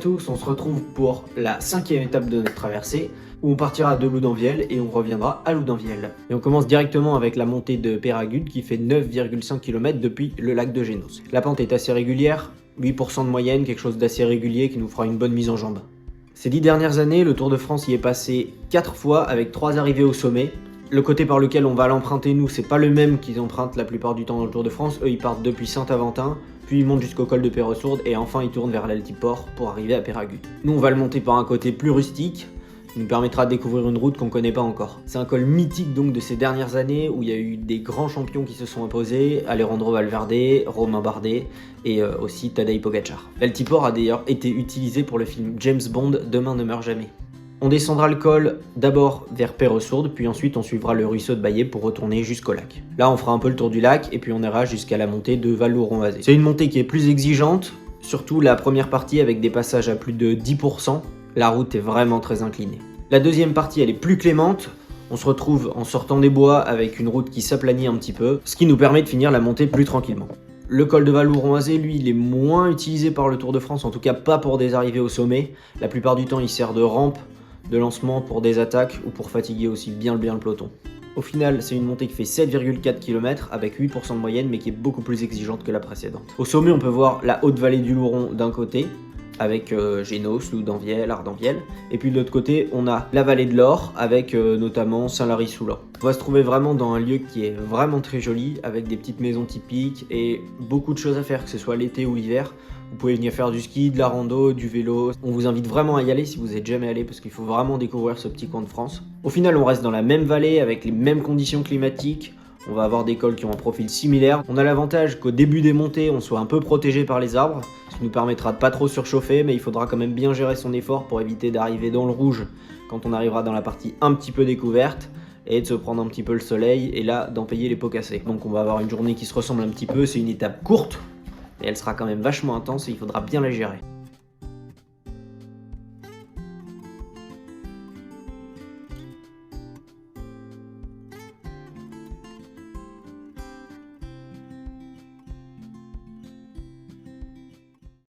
tous, on se retrouve pour la 5e étape de notre traversée, où on partira de Loudanvielle et on reviendra à Loudanvielle. Et on commence directement avec la montée de Peyragudes qui fait 9,5 km depuis le lac de Génos. La pente est assez régulière, 8% de moyenne, quelque chose d'assez régulier qui nous fera une bonne mise en jambe. Ces 10 dernières années, le Tour de France y est passé 4 fois avec 3 arrivées au sommet. Le côté par lequel on va l'emprunter nous, c'est pas le même qu'ils empruntent la plupart du temps dans le Tour de France. Eux, ils partent depuis Saint-Aventin, puis ils montent jusqu'au col de Perresourde et enfin ils tournent vers l'Altiport pour arriver à Peyragudes. Nous, on va le monter par un côté plus rustique, qui nous permettra de découvrir une route qu'on connaît pas encore. C'est un col mythique donc de ces dernières années où il y a eu des grands champions qui se sont imposés, Alejandro Valverde, Romain Bardet et aussi Tadej Pogačar. L'Altiport a d'ailleurs été utilisé pour le film James Bond Demain ne meurt jamais. On descendra le col d'abord vers Perresourde, puis ensuite on suivra le ruisseau de Baillet pour retourner jusqu'au lac. Là on fera un peu le tour du lac et puis on ira jusqu'à la montée de Val-Louron-Azé. C'est une montée qui est plus exigeante, surtout la première partie avec des passages à plus de 10%. La route est vraiment très inclinée. La deuxième partie elle est plus clémente, on se retrouve en sortant des bois avec une route qui s'aplanit un petit peu, ce qui nous permet de finir la montée plus tranquillement. Le col de Val-Louron-Azé, lui, il est moins utilisé par le Tour de France, en tout cas pas pour des arrivées au sommet. La plupart du temps il sert de rampe, de lancement pour des attaques ou pour fatiguer aussi bien le peloton. Au final, c'est une montée qui fait 7,4 km avec 8% de moyenne mais qui est beaucoup plus exigeante que la précédente. Au sommet, on peut voir la haute vallée du Louron d'un côté avec Génos, Loudanvielle, Ardanvielle, et puis de l'autre côté, on a la vallée de l'Or avec notamment Saint-Lary-Soulan. On va se trouver vraiment dans un lieu qui est vraiment très joli avec des petites maisons typiques et beaucoup de choses à faire, que ce soit l'été ou l'hiver. Vous pouvez venir faire du ski, de la rando, du vélo. On vous invite vraiment à y aller si vous n'êtes jamais allé parce qu'il faut vraiment découvrir ce petit coin de France. Au final, on reste dans la même vallée avec les mêmes conditions climatiques. On va avoir des cols qui ont un profil similaire. On a l'avantage qu'au début des montées, on soit un peu protégé par les arbres, ce qui nous permettra de pas trop surchauffer, mais il faudra quand même bien gérer son effort pour éviter d'arriver dans le rouge quand on arrivera dans la partie un petit peu découverte et de se prendre un petit peu le soleil et là d'en payer les pots cassés. Donc on va avoir une journée qui se ressemble un petit peu, c'est une étape courte, et elle sera quand même vachement intense et il faudra bien la gérer.